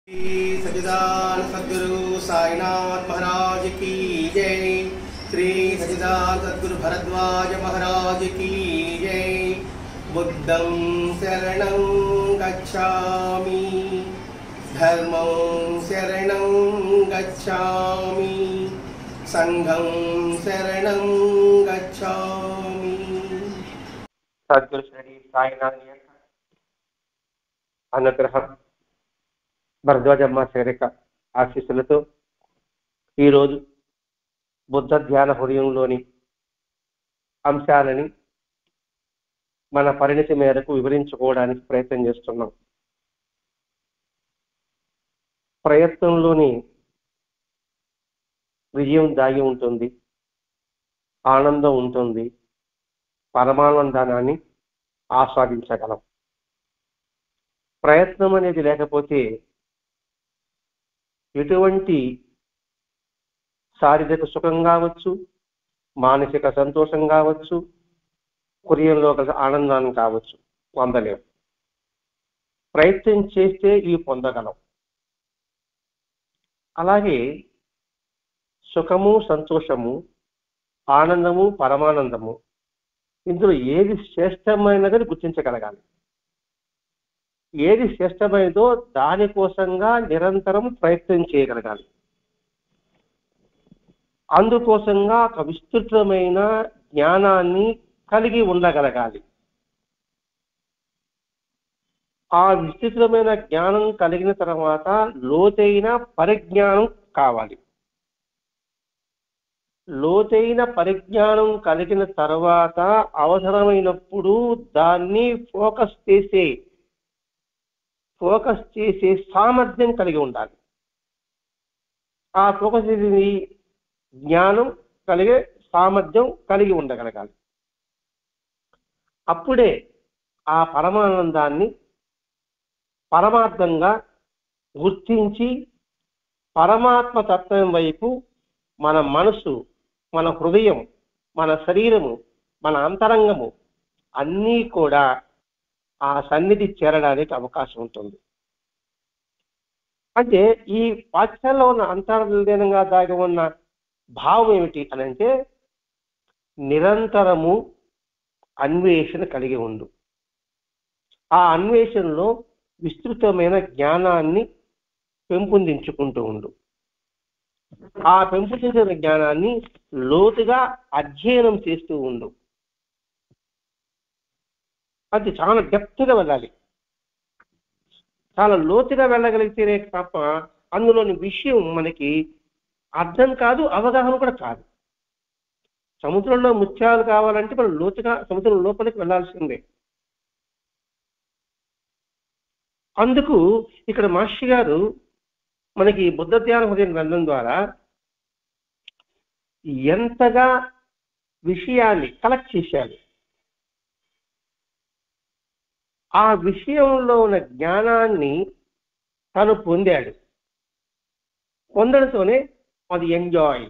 श्री सच्चिदानंद सद्गुरु साईनाथ महाराज की जय। श्री सच्चिदानंद सद्गुरु भरद्वाज महाराज की जय। बुद्धं शरणं गच्छामि, धर्मं शरणं गच्छामि, संघं शरणं गच्छामि। सद्गुरु श्री साईनाथ अनुग्रह భరద్వాజమ్మ శారీరక ఆశీస్సులతో ఈరోజు బుద్ధ ధ్యాన హృదయంలోని అంశాలని మన పరిణతి మేరకు వివరించుకోవడానికి ప్రయత్నం చేస్తున్నాం. ప్రయత్నంలోని విజయం దాగి ఉంటుంది, ఆనందం ఉంటుంది, పరమానందాన్ని ఆస్వాదించగలం. ప్రయత్నం అనేది లేకపోతే ఎటువంటి శారీరక సుఖం కావచ్చు, మానసిక సంతోషం కావచ్చు, హృదయంలో కలిసి ఆనందాన్ని కావచ్చు పొందలేం. ప్రయత్నం చేస్తే ఇవి పొందగలం. అలాగే సుఖము, సంతోషము, ఆనందము, పరమానందము, ఇందులో ఏది శ్రేష్టమైనదని గుర్తించగలగాలి. ఏది శ్రేష్టమైనదో దానికోసంగా నిరంతరం ప్రయత్నం చేయగలగాలి. అందుకోసంగా ఒక విస్తృతమైన జ్ఞానాన్ని కలిగి ఉండగలగాలి. ఆ విస్తృతమైన జ్ఞానం కలిగిన తర్వాత లోతైన పరిజ్ఞానం కావాలి. లోతైన పరిజ్ఞానం కలిగిన తర్వాత అవసరమైనప్పుడు దాన్ని ఫోకస్ చేసే సామర్థ్యం కలిగి ఉండాలి. ఆ ఫోకస్ చేసే జ్ఞానం కలిగే సామర్థ్యం కలిగి ఉండగలగాలి. అప్పుడే ఆ పరమానందాన్ని పరమార్థంగా గుర్తించి పరమాత్మ తత్వం వైపు మన మనసు, మన హృదయం, మన శరీరము, మన అంతరంగము అన్నీ కూడా ఆ సన్నిధి చేరడానికి అవకాశం ఉంటుంది. అంటే ఈ వాక్యాల్లో ఉన్న అంతర్లీనంగా దాగి ఉన్న భావం ఏమిటి అని అంటే, నిరంతరము అన్వేషణ కలిగి ఉండు. ఆ అన్వేషణలో విస్తృతమైన జ్ఞానాన్ని పెంపొందించుకుంటూ ఉండు. ఆ పెంపొందించిన జ్ఞానాన్ని లోతుగా అధ్యయనం చేస్తూ ఉండు. అది చాలా డెప్త్గా వెళ్ళాలి. చాలా లోతుగా వెళ్ళగలిగితేనే తప్ప అందులోని విషయం మనకి అర్థం కాదు, అవగాహన కూడా కాదు. సముద్రంలో ముత్యాలు కావాలంటే మనం లోతుగా సముద్రం లోపలికి వెళ్ళాల్సిందే. అందుకు ఇక్కడ మహర్షి గారు మనకి బుద్ధ ధ్యాన హృదయం గ్రంథం ద్వారా ఎంతగా విషయాన్ని కలెక్ట్ చేశారు. ఆ విషయంలో ఉన్న జ్ఞానాన్ని తను పొందాడు. పొందడంతోనే అది ఎంజాయ్,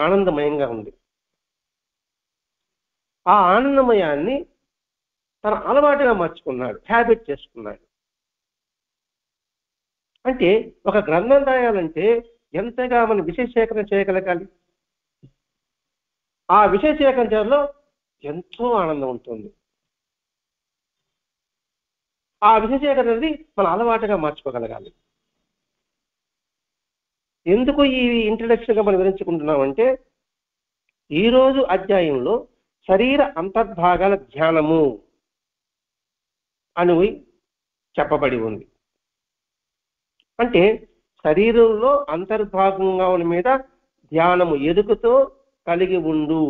ఆనందమయంగా ఉంది. ఆ ఆనందమయాన్ని తన అలవాటుగా మార్చుకున్నాడు, హ్యాబిట్ చేసుకున్నాడు. అంటే ఒక గ్రంథం రాయాలంటే ఎంతగా మనం విషయ సేకరణ చేయగలగాలి. ఆ విషయ సేకరణలో ఎంతో ఆనందం ఉంటుంది. ఆ విషయ సేకరణ అనేది మన అలవాటుగా మార్చుకోగలగాలి. ఎందుకు ఈ ఇంట్రడక్షన్గా మనం వివరించుకుంటున్నామంటే, ఈరోజు అధ్యాయంలో శరీర అంతర్భాగాల ధ్యానము అని చెప్పబడి ఉంది. అంటే శరీరంలో అంతర్భాగంగా ఉన్న మీద ధ్యానము ఎదుగుతో కలిగి ఉండు,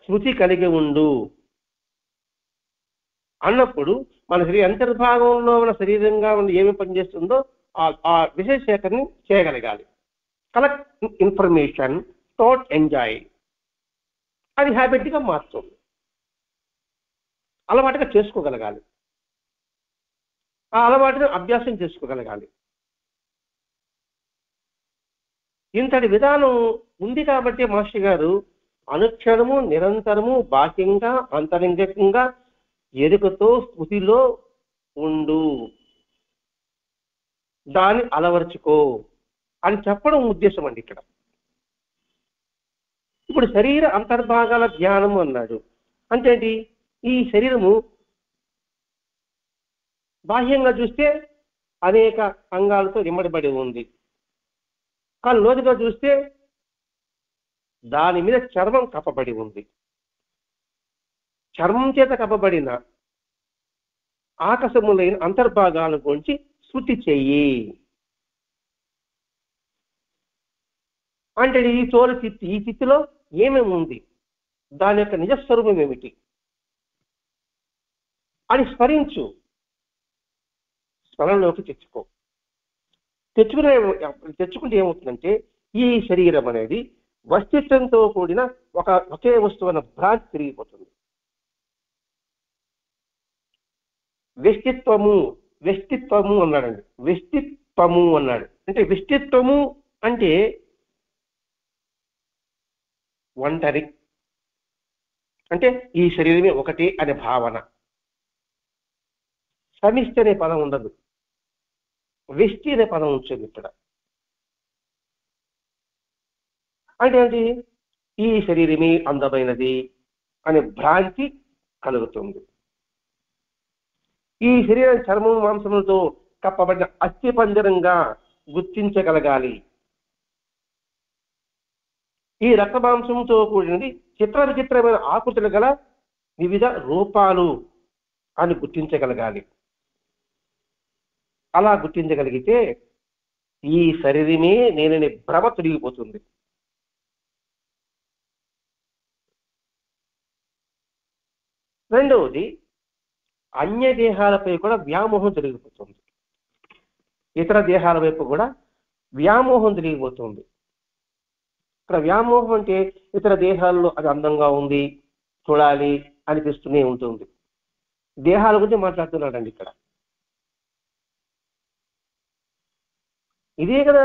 శృతి కలిగి ఉండు అన్నప్పుడు మన అంతర్భాగంలో ఉన్న శరీరంగా ఉన్న ఏమి పనిచేస్తుందో ఆ విషయ సేకరణ చేయగలగాలి. కలెక్ట్ ఇన్ఫర్మేషన్, థాట్ ఎంజాయ్, అది హ్యాబిట్గా మారుతుంది. అలవాటుగా చేసుకోగలగాలి. ఆ అలవాటును అభ్యాసం చేసుకోగలగాలి. ఇంతటి విధానం ఉంది కాబట్టి మహర్షి గారు అనుక్షణము నిరంతరము బాహ్యంగా అంతరంగికంగా ఎరుకతో స్థుతిలో ఉండు. దాన్ని అలవర్చుకో అని చెప్పడం ఉద్దేశం అండి ఇక్కడ. ఇప్పుడు శరీర అంతర్భాగాల ధ్యానం అన్నాడు అంటే ఏంటి? ఈ శరీరము బాహ్యంగా చూస్తే అనేక అంగాలతో ఇమ్మడబడి ఉంది, కానీ లోతుగా చూస్తే దాని మీద చర్మం కప్పబడి ఉంది. చర్మం చేత కప్పబడిన ఆకాశములైన అంతర్భాగాల గురించి శృతి చెయ్యి అంటే ఈ తోలు చిత్తి, ఈ చిత్తిలో ఏమేమి ఉంది, దాని యొక్క నిజస్వరూపం ఏమిటి అని స్మరించు, స్మరణలోకి తెచ్చుకుంటే ఏమవుతుందంటే ఈ శరీరం అనేది వస్తిత్వంతో కూడిన ఒకే వస్తువు అన్న భ్రాంతి తిరిగిపోతుంది. వ్యష్టిత్వము అన్నాడండి. వ్యష్టిత్వము అన్నాడు అంటే వ్యష్టిత్వము అంటే ఒంటరి, అంటే ఈ శరీరమే ఒకటి అనే భావన. సమిష్టి అనే పదం ఉండదు, వ్యష్టి అనే పదం ఉంటుంది ఇక్కడ. అంటే ఏంటి? ఈ శరీరమే అందమైనది అనే భ్రాంతి కలుగుతుంది. ఈ శరీరం చర్మం మాంసములతో కప్పబడిన అస్థిపంజరంగా గుర్తించగలగాలి. ఈ రక్త మాంసంతో కూడినది చిత్ర విచిత్రమైన ఆకృతులు గల వివిధ రూపాలు అని గుర్తించగలగాలి. అలా గుర్తించగలిగితే ఈ శరీరమే నేననే భ్రమ తొలగిపోతుంది. రెండవది, అన్య దేహాలపై కూడా వ్యామోహం తొలగిపోతుంది. ఇతర దేహాల వైపు కూడా వ్యామోహం తొలగిపోతుంది. ఇక్కడ వ్యామోహం అంటే ఇతర దేహాల్లో అది అందంగా ఉంది, చూడాలి అనిపిస్తూనే ఉంటుంది. దేహాల గురించి మాట్లాడుతున్నాడండి ఇక్కడ. ఇదే కదా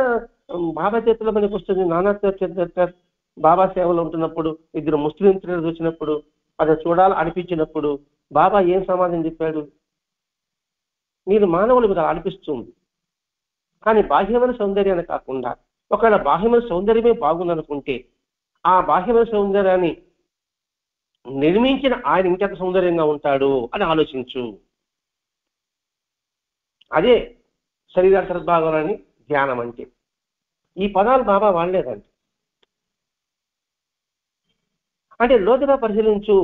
బాబా చేతిలో మనకి వస్తుంది. నానా చంద్రకర్ బాబా సేవలో ఉంటున్నప్పుడు ఇద్దరు ముస్లిం స్త్రీలు చూసినప్పుడు, అది చూడాలి అనిపించినప్పుడు బాబా ఏం సమాధానం చెప్పాడు? మీరు మానవులు మీకు అనిపిస్తుంది, కానీ బాహ్యమైన సౌందర్యాన్ని కాకుండా ఒకవేళ బాహ్యమైన సౌందర్యమే బాగుందనుకుంటే ఆ బాహ్యమైన సౌందర్యాన్ని నిర్మించిన ఆయన ఇంకెంత సౌందర్యంగా ఉంటాడు అని ఆలోచించు. అదే శరీరాంతర్భాగాలని ధ్యానం అంటే. ఈ పదాలు బాబా వాడలేదండి. అంటే లోతుగా పరిశీలించు,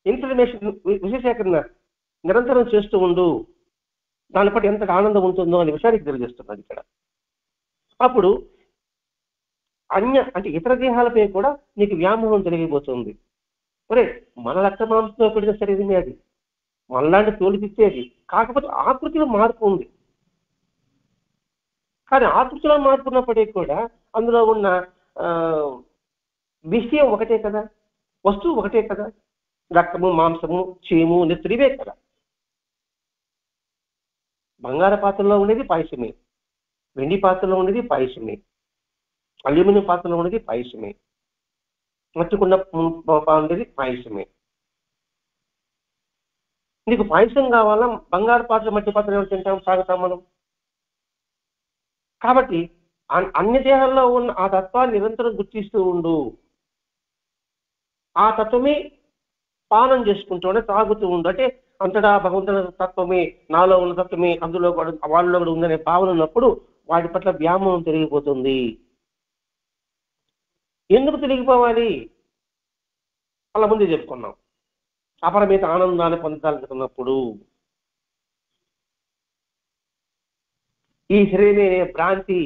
ఇన్ఫర్మేషన్ విశేషీకరణ నిరంతరం చేస్తూ ఉండు, దాని పట్ల ఎంత ఆనందం ఉంటుందో అనే విషయానికి తెలియజేస్తున్నది ఇక్కడ. అప్పుడు అంటే ఇతర దేహాలపై కూడా నీకు వ్యామోహం జరిగిపోతుంది. ఒరే, మన రక్త మాంసంతో కూడిన శరీరమే అది, మనలాంటి తోలిపిచ్చేది, కాకపోతే ఆకృతిలో మార్పు ఉంది. కానీ ఆకృతిలో మార్పు ఉన్నప్పటికీ కూడా అందులో ఉన్న విషయం ఒకటే కదా, వస్తువు ఒకటే కదా. రక్తము, మాంసము, చీము, నెత్తురివే కదా. బంగారు పాత్రలో ఉండేది పాయసమే, వెండి పాత్రలో ఉండేది పాయసమే, అల్యూమినియం పాత్రలో ఉండేది పాయసమే, మట్టికుండ ఉండేది పాయసమే. నీకు పాయసం కావాలా? బంగారు పాత్ర, మట్టి పాత్ర ఎవరు తింటాం, సాగుతాం మనం. కాబట్టి అన్ని దేహాల్లో ఉన్న ఆ తత్వాన్ని నిరంతరం గుర్తిస్తూ ఉండు. ఆ తత్వమే పానం చేసుకుంటూనే తాగుతూ ఉండు. అంటే అంతటా భగవంతుని తత్వమే, నాలో ఉన్న తత్వమే అందులో కూడా వాళ్ళలో కూడా ఉందనే భావన ఉన్నప్పుడు వాటి పట్ల వ్యామోహం తిరిగిపోతుంది. ఎందుకు తిరిగిపోవాలి? అలా ముందే చెప్పుకున్నాం. అపరమిత ఆనందాన్ని పొందాలనుకున్నప్పుడు ఈ శరీరమే భ్రాంతి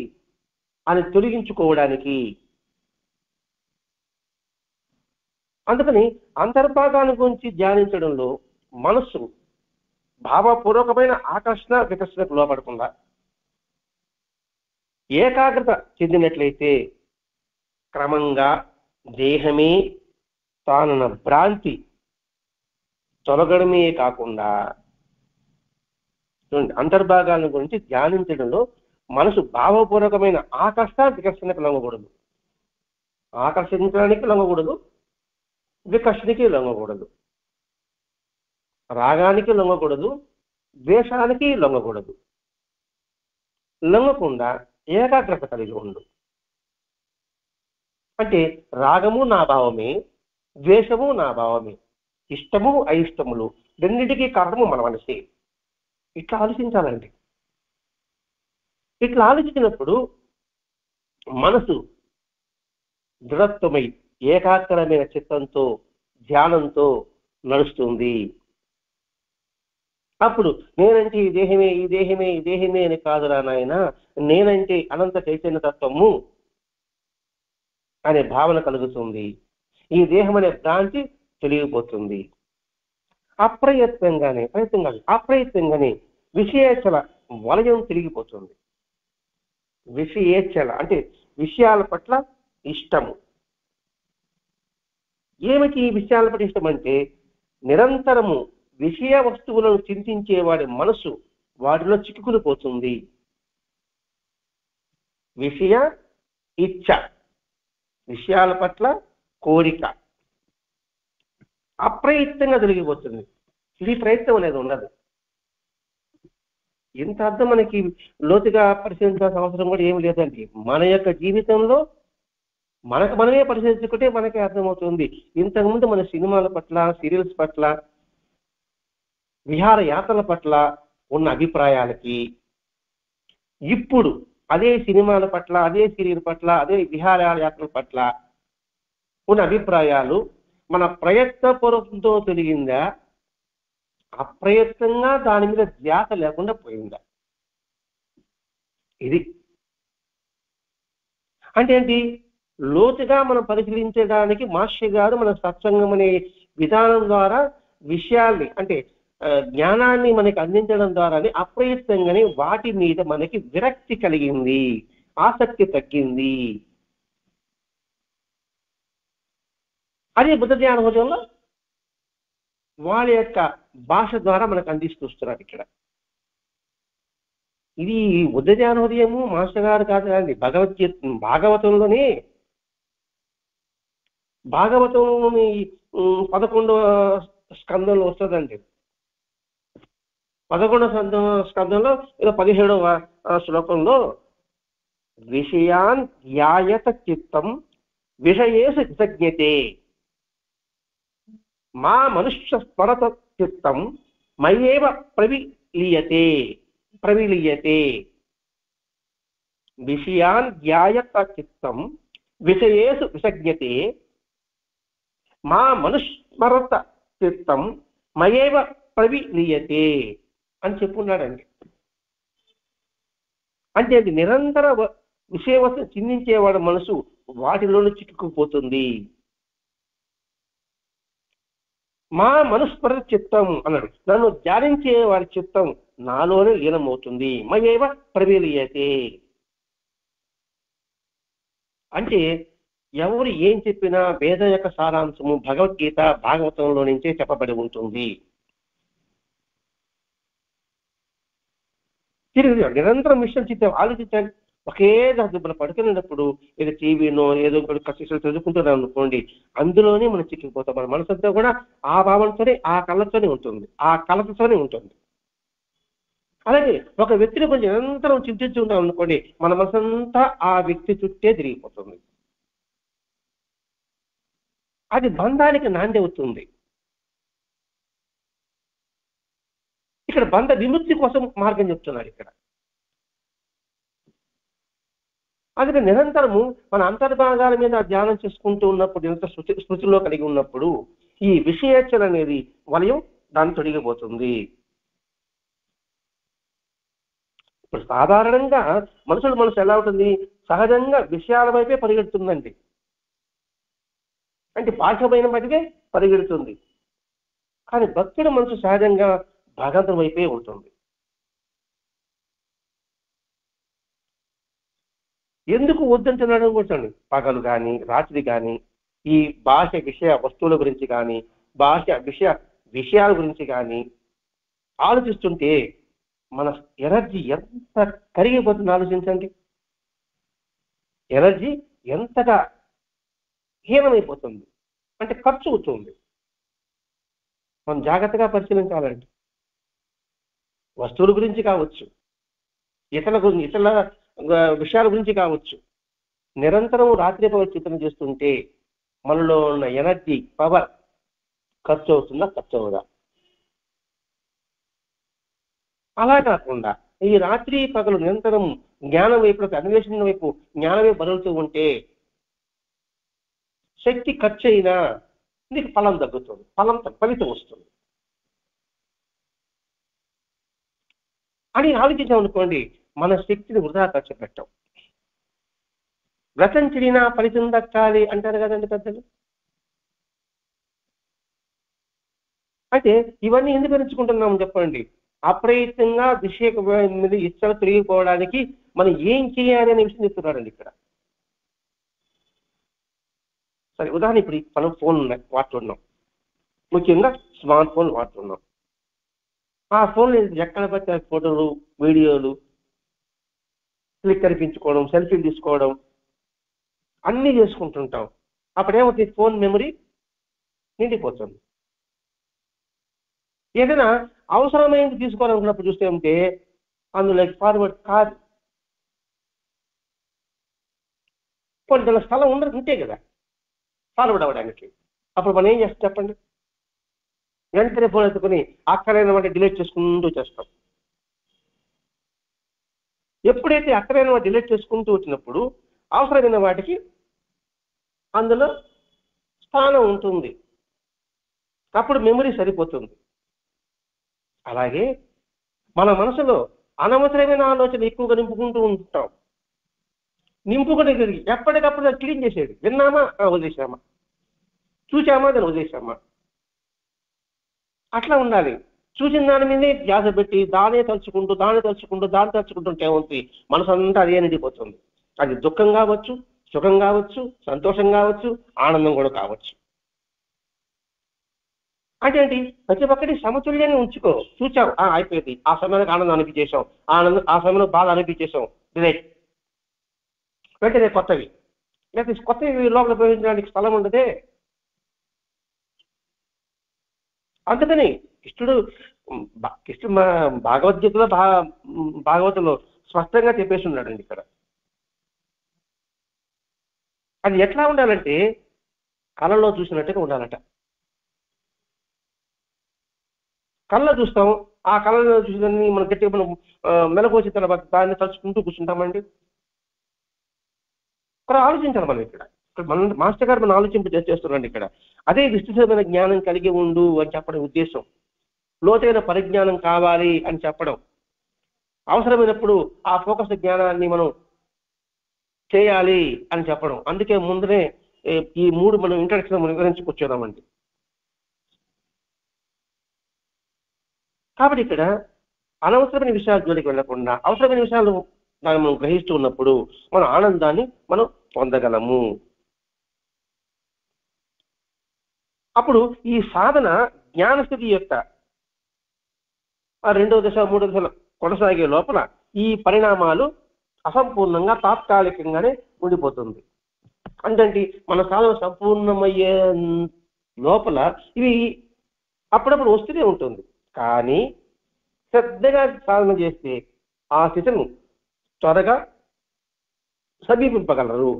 అని తొలగించుకోవడానికి. అందుకని అంతర్భాగాల గురించి ధ్యానించడంలో మనస్సు భావపూర్వకమైన ఆకర్షణ వికర్షణకు లోపడకుండా ఏకాగ్రత చెందినట్లయితే క్రమంగా దేహమే తానన్న భ్రాంతి తొలగడమే కాకుండా అంతర్భాగాల గురించి ధ్యానించడంలో మనసు భావపూర్వకమైన ఆకర్షణ వికర్షణకు లొంగకూడదు, ఆకర్షించడానికి లొంగకూడదు, వికర్షణకి లొంగకూడదు, రాగానికి లొంగకూడదు, ద్వేషానికి లొంగకూడదు. లొంగకుండా ఏకాగ్రత కలిగి ఉండు. అంటే రాగము నా భావమే, ద్వేషము నా భావమే, ఇష్టము అయిష్టములు రెండింటికి కారణము మన మనసే. ఇట్లా ఆలోచించాలండి. ఇట్లా ఆలోచించినప్పుడు మనసు దృఢత్వమై ఏకాగ్రమైన చిత్తంతో ధ్యానంతో నడుస్తుంది. అప్పుడు నేనంటే ఈ దేహమే ఈ దేహమే ఈ దేహమే అని కాదురా నాయన, నేనంటే అనంత చైతన్య తత్వము అనే భావన కలుగుతుంది. ఈ దేహం అనే భ్రాంతి తెలియబోతుంది. అప్రయత్నంగానే విషయేచ్ఛల వలయం తిరిగిపోతుంది. విషయేచ్ఛల అంటే విషయాల పట్ల ఇష్టము. ఏమిటి ఈ విషయాల పట్ల ఇష్టం అంటే నిరంతరము విషయ వస్తువులను చింతించే వాడి మనసు వాటిలో చిక్కుకుని పోతుంది. విషయ ఇచ్ఛ, విషయాల పట్ల కోరిక అప్రయత్నంగా జరిగిపోతుంది. ఇది ప్రయత్నం అనేది ఉండదు. ఇంత అర్థం మనకి లోతుగా పరిశీలించాల్సిన అవసరం కూడా ఏమి లేదండి. మన యొక్క జీవితంలో మనకు మనమే పరిశీలించుకుంటే మనకే అర్థమవుతుంది. ఇంతకుముందు మన సినిమాల పట్ల, సీరియల్స్ పట్ల, విహార యాత్రల పట్ల ఉన్న అభిప్రాయాలకి ఇప్పుడు అదే సినిమాల పట్ల, అదే సీరియల్ పట్ల, అదే విహార యాత్రల పట్ల ఉన్న అభిప్రాయాలు మన ప్రయత్నపూర్వకంతో తెలిగిందా, అప్రయత్నంగా దాని మీద ధ్యాస లేకుండా పోయిందా? ఇది అంటే ఏంటి? లోతుగా మనం పరిశీలించడానికి మాస్టర్ గారు మన సత్సంగం అనే విధానం ద్వారా విషయాల్ని అంటే జ్ఞానాన్ని మనకి అందించడం ద్వారానే అప్రయత్నంగానే వాటి మీద మనకి విరక్తి కలిగింది, ఆసక్తి తగ్గింది. అదే బుద్ధ జ్ఞాన హృదయంలో వాళ్ళ యొక్క భాష ద్వారా మనకు అందిస్తూస్తున్నారు. ఇక్కడ ఇది బుద్ధ జ్ఞాన హృదయము మాస్టర్ గారు కాదు కదండి. భాగవతంలోని 11వ స్కందంలో వస్తుందండి. 11వ స్కందంలో 17వ శ్లోకంలో విషయాన్ ధ్యాయత చిత్తం విషయేషు విసజ్ఞతే మా మనుష్య స్మరత చిత్తం మయేవ ప్రవిలీయతే విషయాన్ ధ్యాయత చిత్తం విషయేషు విసజ్ఞతే మా మనుస్మరత చిత్తం మయేవ ప్రవిలీయతే అని చెప్పున్నాడండి. అంటే అది నిరంతర విషయవస్తు చిందించేవాడు మనసు వాటిలోనే చిక్కుకుపోతుంది. మా మనుస్మరత చిత్తం అన్నాడు. నన్ను ధ్యానించే వారి చిత్తం నాలోనే లీనమవుతుంది. మయేవ ప్రవిలీయతే అంటే ఎవరు ఏం చెప్పినా వేద యొక్క సారాంశము భగవద్గీత భాగవతంలో నుంచే చెప్పబడి ఉంటుంది. తిరిగి నిరంతరం విషయం చిత్తం ఆలోచించండి. ఒకే దాని పడుకునేటప్పుడు ఏదో టీవీనో ఏదో కష్టం చదువుకుంటున్నాం అనుకోండి, అందులోనే మనం చిక్కిపోతాం. మన మనసంతా కూడా ఆ భావంతోనే ఆ కళ్ళతోనే ఉంటుంది, ఆ కలతతోనే ఉంటుంది. అలాగే ఒక వ్యక్తిని కొంచెం నిరంతరం చింతించి ఉన్నాం అనుకోండి, మన మనసంతా ఆ వ్యక్తి చుట్టే తిరిగిపోతుంది. అది బంధానికి నాంది అవుతుంది. ఇక్కడ బంధ విముక్తి కోసం మార్గం చెప్తున్నారు ఇక్కడ. అందుకే నిరంతరము మన అంతర్భాగాల మీద ధ్యానం చేసుకుంటూ ఉన్నప్పుడు, ఎంత స్మృతిలో కలిగి ఉన్నప్పుడు ఈ విషయేచ్ఛన అనేది వలయం దాన్ని తొలగిపోతుంది. ఇప్పుడు సాధారణంగా మనసు ఎలా ఉంటుంది? సహజంగా విషయాల వైపే పరిగెడుతుందండి. అంటే బాహ్యమైన వాటికే పరిగెడుతుంది. కానీ భక్తుడి మనసు సహజంగా భగవంతుడి వైపే ఉంటుంది. ఎందుకు వద్దంటున్నాడు కూర్చోండి. పగలు కానీ రాత్రి కానీ ఈ బాహ్య విషయ వస్తువుల గురించి కానీ బాహ్య విషయాల గురించి కానీ ఆలోచిస్తుంటే మన ఎనర్జీ ఎంత కరిగిపోతుంది ఆలోచించండి. ఎనర్జీ ఎంతగా హీనమైపోతుంది, అంటే ఖర్చు అవుతుంది. మనం జాగ్రత్తగా పరిశీలించాలండి. వస్తువుల గురించి కావచ్చు, ఇతరుల విషయాల గురించి కావచ్చు. నిరంతరం రాత్రి పగలు చింతన చేస్తుంటే మనలో ఉన్న ఎనర్జీ, పవర్ ఖర్చు అవుతుందా, ఖర్చు అవుదా? అలా కాకుండా ఈ రాత్రి పగలు నిరంతరం జ్ఞానం వైపు, అన్వేషణ వైపు జ్ఞానమే బదులుతూ ఉంటే శక్తి ఖర్చు అయినా నీకు ఫలం తగ్గుతుంది, ఫలితం వస్తుంది అని ఆలోచించామనుకోండి, మన శక్తిని వృధా ఖర్చు పెట్టాం. వ్రతం చెడినా ఫలితం దక్కాలి అంటారు కదండి పెద్దలు. అయితే ఇవన్నీ ఎందుకు పెంచుకుంటున్నాము చెప్పండి? అప్రయత్నంగా విషయ మీద ఇష్టం తిరిగిపోవడానికి మనం ఏం చేయాలి అనే విషయం చెప్తున్నారండి ఇక్కడ. సరే, ఉదాహరణ ఇప్పుడు మనం ఫోన్ వాడుతున్నాం, ముఖ్యంగా స్మార్ట్ ఫోన్ వాడుతున్నాం. ఆ ఫోన్లో ఎక్కడ పడితే ఫోటోలు, వీడియోలు క్లిక్ కనిపించుకోవడం, సెల్ఫీలు తీసుకోవడం అన్నీ చేసుకుంటుంటాం. అప్పుడేమవుతుంది? ఫోన్ మెమరీ నిండిపోతుంది. ఏదైనా అవసరమైనది తీసుకోవాలనుకున్నప్పుడు చూస్తే ఉంటే అందులో ఫార్వర్డ్ కాదు. కొన్ని స్థలం ఉండదు, ఉంటే కదా ఫార్వర్డ్ అవ్వడానికి. అప్పుడు మనం ఏం చేస్తాం చెప్పండి? వెంటనే ఫోన్ ఎత్తుకుని అక్కడైన వాటి డిలీట్ చేసుకుంటూ చేస్తాం. ఎప్పుడైతే అక్కడైన వాటి డిలీట్ చేసుకుంటూ వచ్చినప్పుడు అవసరమైన వాటికి అందులో స్థానం ఉంటుంది, అప్పుడు మెమరీ సరిపోతుంది. అలాగే మన మనసులో అనవసరమైన ఆలోచన ఎక్కువగా నింపుకుంటూ ఉంటాం. నింపుకునే ఎప్పటికప్పుడు క్లీన్ చేసేది. విన్నామా, వదిలేసామా, చూసామా, దాన్ని వదిలేసామా, అట్లా ఉండాలి. చూసిన దాని మీదే ధ్యాస పెట్టి దాన్ని తలుచుకుంటుంటే ఏమవుతుంది? మనసు అంతా అదే నిండిపోతుంది. అది దుఃఖం కావచ్చు, సుఖం కావచ్చు, సంతోషం కావచ్చు, ఆనందం కూడా కావచ్చు. అంటే ఏంటి? ప్రతి ఒక్కటి సమతుల్యంగా ఉంచుకో. చూచావు, అయిపోయింది. ఆ సమయానికి ఆనందం అనిపించేసాం, ఆ సమయంలో బాధ అనిపించేసాం, డిలైట్. వెంటనే కొత్తవి, లేకపోతే కొత్తవి లోపల ప్రవేశించడానికి స్థలం ఉండదే. అందుకని కృష్ణుడు భగవద్గీతలో భాగవతంలో స్పష్టంగా చెప్పేసి ఉన్నాడండి ఇక్కడ. అది ఎట్లా ఉండాలంటే కళలో చూసినట్టుగా ఉండాలట. కళ్ళలో చూస్తాం, ఆ కళలో చూసినన్ని మనం గట్టిగా మనం మెలకువచ్చిన తర్వాత దాన్ని తలుచుకుంటూ కూర్చుంటామండి. ఇక్కడ ఆలోచించాలి మనం. ఇక్కడ మన మాస్టర్ గారు మనం ఆలోచింపు చేస్తున్నాండి ఇక్కడ. అదే విస్తృతమైన జ్ఞానం కలిగి ఉండు అని చెప్పడం ఉద్దేశం. లోతైన పరిజ్ఞానం కావాలి అని చెప్పడం, అవసరమైనప్పుడు ఆ ఫోకస్ జ్ఞానాన్ని మనం చేయాలి అని చెప్పడం. అందుకే ముందునే ఈ 3 మనం ఇంట్రడక్షన్ మనం వివరించుకొచ్చేదామండి. కాబట్టి ఇక్కడ అనవసరమైన విషయాల జోలికి వెళ్లకుండా అవసరమైన విషయాలు దాన్ని మనం గ్రహిస్తూ ఉన్నప్పుడు మన ఆనందాన్ని మనం పొందగలము. అప్పుడు ఈ సాధన జ్ఞానస్థితి యొక్క 2వ దశ 3వ దశ కొనసాగే లోపల ఈ పరిణామాలు అసంపూర్ణంగా తాత్కాలికంగానే ఉండిపోతుంది. అంటే మన సాధన సంపూర్ణమయ్యే లోపల ఇవి అప్పుడప్పుడు వస్తూనే ఉంటుంది. కానీ శ్రద్ధగా సాధన చేస్తే ఆ స్థితిని త్వరగా సమీపింపగలరు.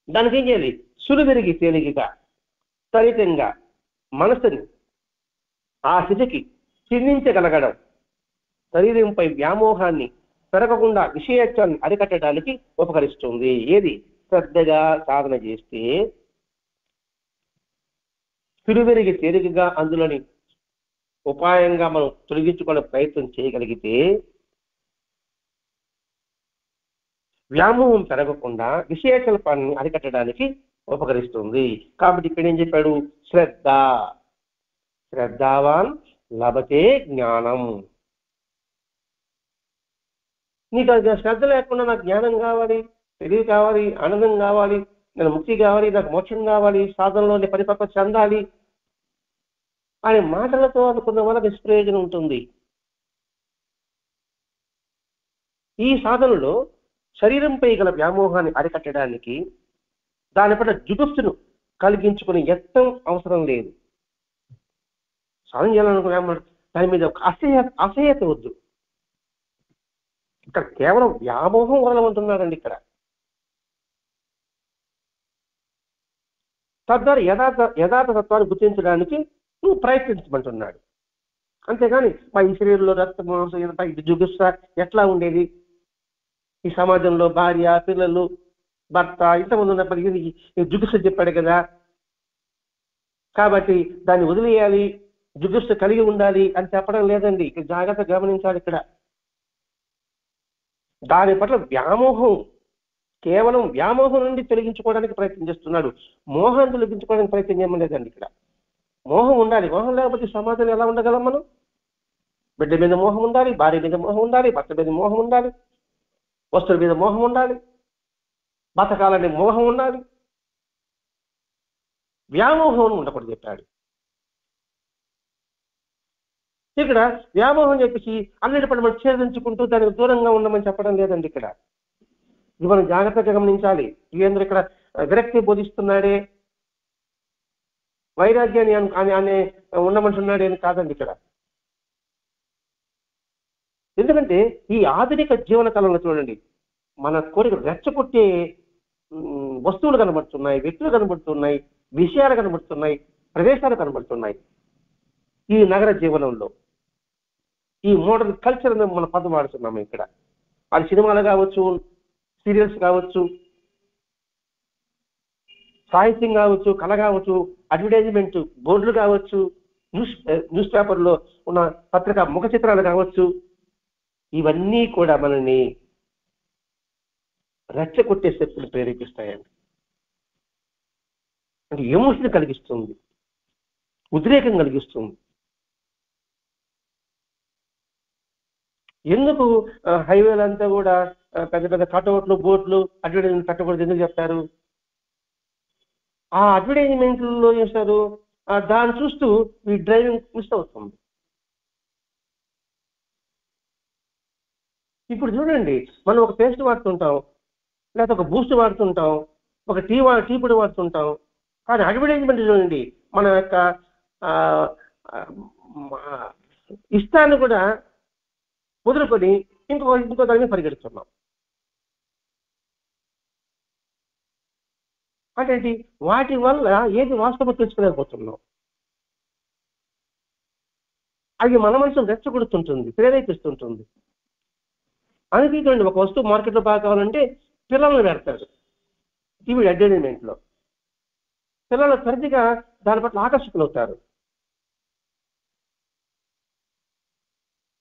దానికి ఏం చేయాలి? సులువెరిగి తేలికగా త్వరితంగా మనసుని ఆ స్థితికి చిన్నించగలగడం, శరీరంపై వ్యామోహాన్ని పెరగకుండా విషయాన్ని అరికట్టడానికి ఉపకరిస్తుంది. ఏది? శ్రద్ధగా సాధన చేస్తే సులువెరిగి తేలికగా అందులోని ఉపాయంగా మనం తొలగించుకునే ప్రయత్నం చేయగలిగితే వ్యామోహం పెరగకుండా విషయకల్పాన్ని అరికట్టడానికి ఉపకరిస్తుంది. కాబట్టి ఇక్కడ ఏం చెప్పాడు? శ్రద్ధావాన్ లభతే జ్ఞానం. నీకు శ్రద్ధ లేకుండా నాకు జ్ఞానం కావాలి, తెలివి కావాలి, ఆనందం కావాలి, నేను ముక్తి కావాలి, నాకు మోక్షం కావాలి, సాధనలోని పరిపక్వత చెందాలి అనే మాటలతో అనుకున్న వల్ల నిష్ప్రయోజనం ఉంటుంది. ఈ సాధనలో శరీరంపై గల వ్యామోహాన్ని అరికట్టడానికి దాని పట్ల జుగుప్సును కలిగించుకునే యత్నం అవసరం లేదు. సాధన చేయాలనుకునే దాని మీద అసహ్యత వద్దు. ఇక్కడ కేవలం వ్యామోహం వదలమంటున్నాడండి ఇక్కడ. తద్వారా యథార్థ తత్వాన్ని గుర్తించడానికి నువ్వు ప్రయత్నించమంటున్నాడు. అంతేగాని మా ఈ శరీరంలో రక్త మాంసం ఇది జుగుప్స ఎట్లా ఉండేది, ఈ సమాజంలో భార్య పిల్లలు భర్త ఇంతమంది ఉన్నప్పటికీ జుగుప్స చెప్పాడు కదా, కాబట్టి దాన్ని వదిలేయాలి, జుగుప్స కలిగి ఉండాలి అని చెప్పడం లేదండి. ఇక్కడ జాగ్రత్త గమనించాలి. ఇక్కడ దాని పట్ల వ్యామోహం, కేవలం వ్యామోహం నుండి తొలగించుకోవడానికి ప్రయత్నం చేస్తున్నాడు. మోహాన్ని తొలగించుకోవడానికి ప్రయత్నం చేయలేదండి. ఇక్కడ మోహం ఉండాలి. మోహం లేకపోతే సమాజంలో ఎలా ఉండగలం మనం? బిడ్డ మీద మోహం ఉండాలి, భార్య మీద మోహం ఉండాలి, భర్త మీద మోహం ఉండాలి, వస్తువుల మీద మోహం ఉండాలి, బతకాలనే మోహం ఉండాలి, వ్యామోహం ఉండకూడదు చెప్పాడు. ఇక్కడ వ్యామోహం చెప్పేసి అన్నిటి పట్ల మనం ఛేదించుకుంటూ దానికి దూరంగా ఉండమని చెప్పడం లేదండి. ఇక్కడ ఇది మనం జాగ్రత్తగా గమనించాలి. వీరేంద్ర ఇక్కడ విరక్తి బోధిస్తున్నాడే, వైరాగ్యాన్ని అనే ఉండమంటున్నాడే అని కాదండి ఇక్కడ. ఎందుకంటే ఈ ఆధునిక జీవన కాలంలో చూడండి, మన కోరిక రెచ్చగొట్టే వస్తువులు కనబడుతున్నాయి, వ్యక్తులు కనబడుతున్నాయి, విషయాలు కనబడుతున్నాయి, ప్రదేశాలు కనబడుతున్నాయి. ఈ నగర జీవనంలో ఈ మోడర్న్ కల్చర్ అని మనం పదం వాడుతున్నాము. ఇక్కడ అది సినిమాలు కావచ్చు, సీరియల్స్ కావచ్చు, సాహిత్యం కావచ్చు, కళ కావచ్చు, అడ్వర్టైజ్మెంట్ బోర్డులు కావచ్చు, న్యూస్ పేపర్లో ఉన్న పత్రిక ముఖ చిత్రాలు కావచ్చు, ఇవన్నీ కూడా మనల్ని రెచ్చగొట్టే శక్తులు ప్రేరేపిస్తాయండి. అంటే ఎమోషన్ కలిగిస్తుంది, ఉద్రేకం కలిగిస్తుంది. ఎందుకు హైవేలంతా కూడా పెద్ద పెద్ద కటౌట్లు, బోర్డులు, అడ్వర్టైజ్మెంట్ పెట్టకూడదు ఎందుకు చెప్తారు? ఆ అడ్వర్టైజ్మెంట్లో చేస్తారు, దాన్ని చూస్తూ ఈ డ్రైవింగ్ మిస్ అవుతుంది. ఇప్పుడు చూడండి, మనం ఒక పేస్ట్ వాడుతుంటాం, లేకపోతే ఒక బూస్ట్ వాడుతుంటాం, ఒక టీ పొడి వాడుతుంటాం, కానీ అడ్వర్టైజ్మెంట్ చూడండి మన యొక్క ఇష్టాన్ని కూడా వదులుకొని ఇంకో దాని మీద పరిగెడుతున్నాం. అంటే వాటి వల్ల ఏది వాస్తవం తెలుసుకోలేకపోతున్నాం. అది మన మనసును రెచ్చగొడుతుంటుంది, ప్రేరేపిస్తుంటుంది. అందుకే చూడండి, ఒక వస్తువు మార్కెట్లో బాగా కావాలంటే పిల్లలను పెడతాడు టీవీ అడ్వర్టైజ్మెంట్లో. పిల్లలు త్వరగా దాని పట్ల ఆకర్షితులవుతారు.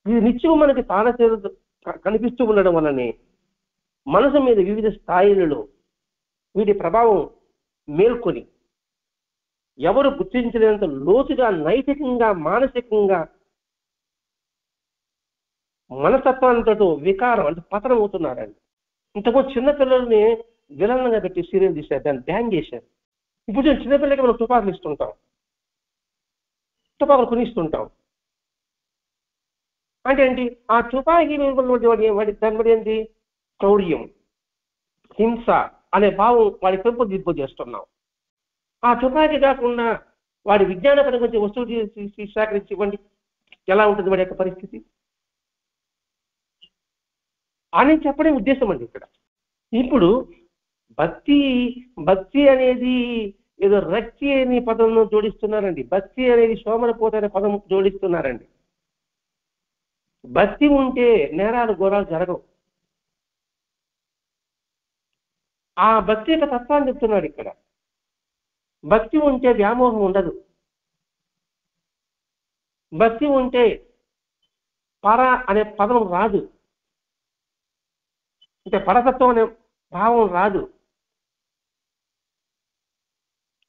ఇది నిత్యం మనకి తారతేరు కనిపిస్తూ ఉండడం వల్లనే మనసు మీద వివిధ స్థాయిలలో వీటి ప్రభావం మేల్కొని ఎవరు గుర్తించలేనంత లోతుగా నైతికంగా, మానసికంగా, మనస్తత్వంతో వికారం అంటే పతనం అవుతున్నారండి. ఇంతకుముందు చిన్నపిల్లల్ని విలన్గా పెట్టి సీరియల్ తీశారు, దాన్ని బ్యాన్ చేశారు. ఇప్పుడు చిన్నపిల్లలకి మనం తుపాకులు ఇస్తుంటాం, తుపాకులు కొనిస్తుంటాం. అంటే ఏంటి? ఆ తుపాకీ దాని బట్టి ఏంటి? క్రౌర్యం, హింస అనే భావం వాడి పెంపు చేస్తున్నాం. ఆ తుపాకీ కాకుండా వాడి విజ్ఞానపరంగా వచ్చే వస్తువులు సేకరించి ఇవ్వండి, ఎలా ఉంటుంది వాడి యొక్క పరిస్థితి అని చెప్పడం ఉద్దేశం అండి ఇక్కడ. ఇప్పుడు భక్తి అనేది ఏదో రక్తి అనే పదంలో జోడిస్తున్నారండి. భక్తి అనేది సోమరపోత అనే పదం జోడిస్తున్నారండి. భక్తి ఉంటే నేరాలు ఘోరాలు జరగవు. ఆ భక్తి యొక్క తత్వాన్ని చెప్తున్నాడు ఇక్కడ. భక్తి ఉంటే వ్యామోహం ఉండదు. భక్తి ఉంటే పర అనే పదం రాదు, అంటే పరతత్వం అనే భావం రాదు.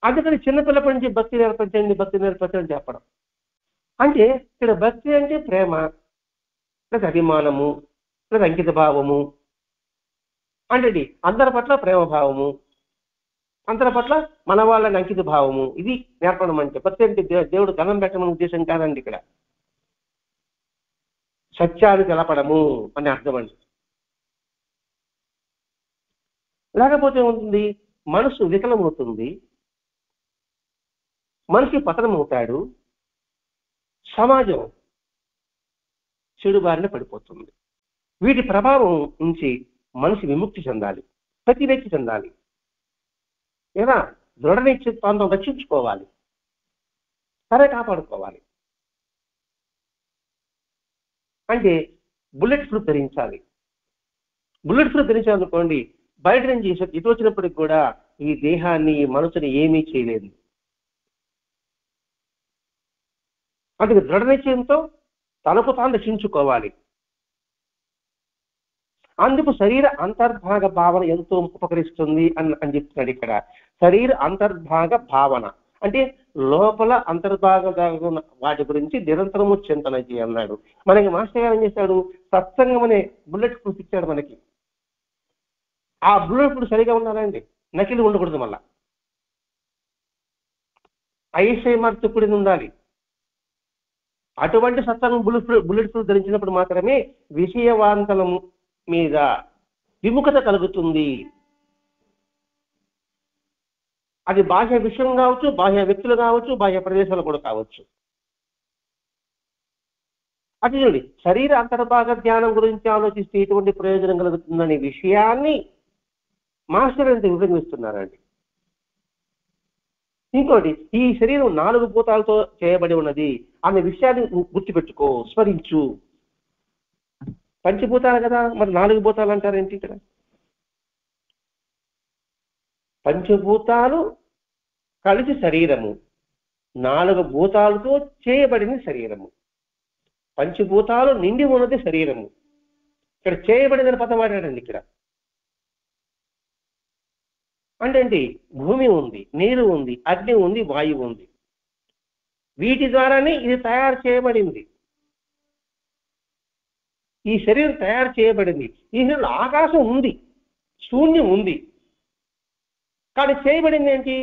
అందుకని చిన్నపిల్లపటి నుంచి భక్తి నేర్పించండి చెప్పడం. అంటే ఇక్కడ భక్తి అంటే ప్రేమ, లేదా అభిమానము, లేదా అంకిత భావము, అంటే అందరి పట్ల ప్రేమ భావము, అందరి పట్ల మన వాళ్ళని అంకిత భావము, ఇది నేర్పడం. అంటే భక్తి అంటే దేవుడు ధనం పెట్టమని ఉద్దేశం కాదండి ఇక్కడ. సత్యాన్ని తెలపడము అని అర్థం అండి. లేకపోతే ఉంటుంది మనసు వికలమవుతుంది, మనిషి పతనం అవుతాడు, సమాజం చెడు బారిన పడిపోతుంది. వీటి ప్రభావం నుంచి మనిషి విముక్తి చెందాలి, ప్రతి వ్యక్తి చెందాలి. లేదా దృఢ నిశ్చితాంతం రక్షించుకోవాలి, సరే కాపాడుకోవాలి. అంటే బుల్లెట్ ప్రూఫ్ ధరించాలి. బుల్లెట్ ప్రూఫ్ ధరించాలనుకోండి, బయట నుంచి ఎటు వచ్చినప్పటికి కూడా ఈ దేహాన్ని ఈ మనసుని ఏమీ చేయలేదు. అందుకు దృఢ నిశ్చయంతో తనకు తాను రక్షించుకోవాలి. అందుకు శరీర అంతర్భాగ భావన ఎంతో ఉపకరిస్తుంది అని చెప్తున్నాడు ఇక్కడ. శరీర అంతర్భాగ భావన అంటే లోపల అంతర్భాగ వాటి గురించి నిరంతరము చింతన చేయన్నాడు. మనకి మాస్టర్ గారు ఏం చేశాడు, సత్సంగం అనే బుల్లెట్ ప్రూఫ్ ఇచ్చాడు మనకి. ఆ బుల్లెట్ ప్రూఫ్ సరిగా ఉండాలండి, నకిలీ ఉండకూడదు. మళ్ళా ఐషయమర్తో కూడి ఉండాలి. అటువంటి సత్సంగం బుల్లెట్ ప్రూఫ్ ధరించినప్పుడు మాత్రమే విషయవాంతనం మీద విముఖత కలుగుతుంది. అది బాహ్య విషయం కావచ్చు, బాహ్య వ్యక్తులు కావచ్చు, బాహ్య ప్రదేశాలు కూడా కావచ్చు. అది చూడండి, శరీర అంతర్భాగ ధ్యానం గురించి ఆలోచిస్తే ఎటువంటి ప్రయోజనం కలుగుతుందనే విషయాన్ని మాస్టర్ ఎంత వివరిస్తున్నారండి. ఇంకోటి, ఈ శరీరం 4 భూతాలతో చేయబడి ఉన్నది అనే విషయాన్ని గుర్తుపెట్టుకో, స్మరించు. పంచభూతాలు కదా, మరి 4 భూతాలు అంటారేంటి ఇక్కడ? పంచభూతాలు కలిసి శరీరము, 4 భూతాలతో చేయబడిన శరీరము. పంచభూతాలు నిండి ఉన్నది శరీరము. ఇక్కడ చేయబడిన పదం వాడాడండి. ఇక్కడ అంటే భూమి ఉంది, నీరు ఉంది, అగ్ని ఉంది, వాయువు ఉంది. వీటి ద్వారానే ఇది తయారు చేయబడింది. ఈ శరీరం తయారు చేయబడింది. ఈ శరీరంలో ఆకాశం ఉంది, శూన్యం ఉంది, కానీ చేయబడింది ఏంటి?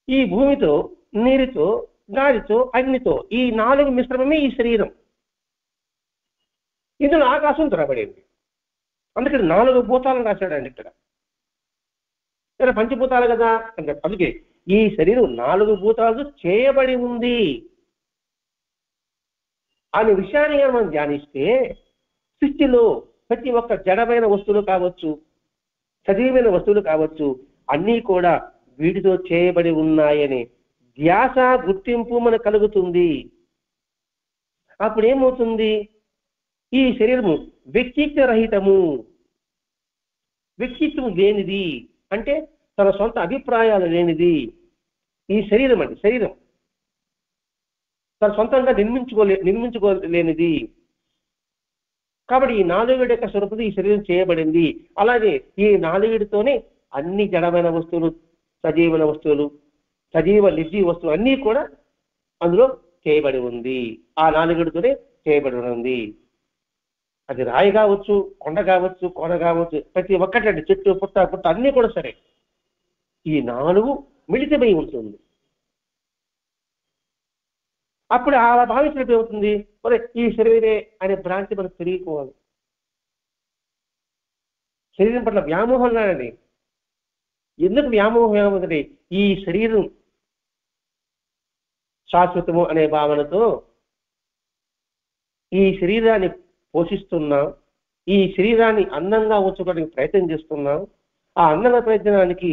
ఈ భూమితో, నీరుతో, గాలితో, అగ్నితో, ఈ 4 మిశ్రమమే ఈ శరీరం. ఇందులో ఆకాశం త్వరబడింది. అందుకే 4 భూతాలను రాశాడండి ఇక్కడ. పంచభూతాలు కదా అంటే అందుకే ఈ శరీరం 4 భూతాలతో చేయబడి ఉంది అనే విషయాన్ని మనం ధ్యానిస్తే సృష్టిలో ప్రతి ఒక్క జడమైన వస్తువులు కావచ్చు, సజీవమైన వస్తువులు కావచ్చు, అన్నీ కూడా వీటితో చేయబడి ఉన్నాయని ధ్యాస గుర్తింపు మనకు కలుగుతుంది. అప్పుడు ఏమవుతుంది? ఈ శరీరము వ్యక్తిత్వ రహితము, వ్యక్తిత్వం లేనిది, అంటే తన సొంత అభిప్రాయాలు లేనిది ఈ శరీరం అండి. శరీరం తన సొంతంగా నిర్మించుకోలేనిది. కాబట్టి ఈ 4 యొక్క స్వరూపం ఈ శరీరం చేయబడింది. అలాగే ఈ 4తోనే అన్ని జడమైన వస్తువులు, సజీవమైన వస్తువులు, సజీవ నిర్జీవ వస్తువులు అన్నీ కూడా అందులో చేయబడి ఉంది. ఆ 4తోనే చేయబడి ఉంది. అది రాయి కావచ్చు, కొండ కావచ్చు, కోన కావచ్చు, ప్రతి ఒక్కటండి, చెట్టు, పుట్ట అన్నీ కూడా సరే ఈ 4 మిళితమై ఉంటుంది. అప్పుడు అలా భావించినట్టు ఏమవుతుంది? మరి ఈ శరీరే అనే భ్రాంతి మనకు తెలియకపోవాలి. శరీరం పట్ల వ్యామోహం ఉన్నాడండి. ఎందుకు వ్యామోహం ఏమవుతుంది? ఈ శరీరం శాశ్వతము అనే భావనతో ఈ శరీరాన్ని పోషిస్తున్నాం, ఈ శరీరాన్ని అందంగా ఉంచుకోవడానికి ప్రయత్నం చేస్తున్నాం. ఆ అందంగా ప్రయత్నానికి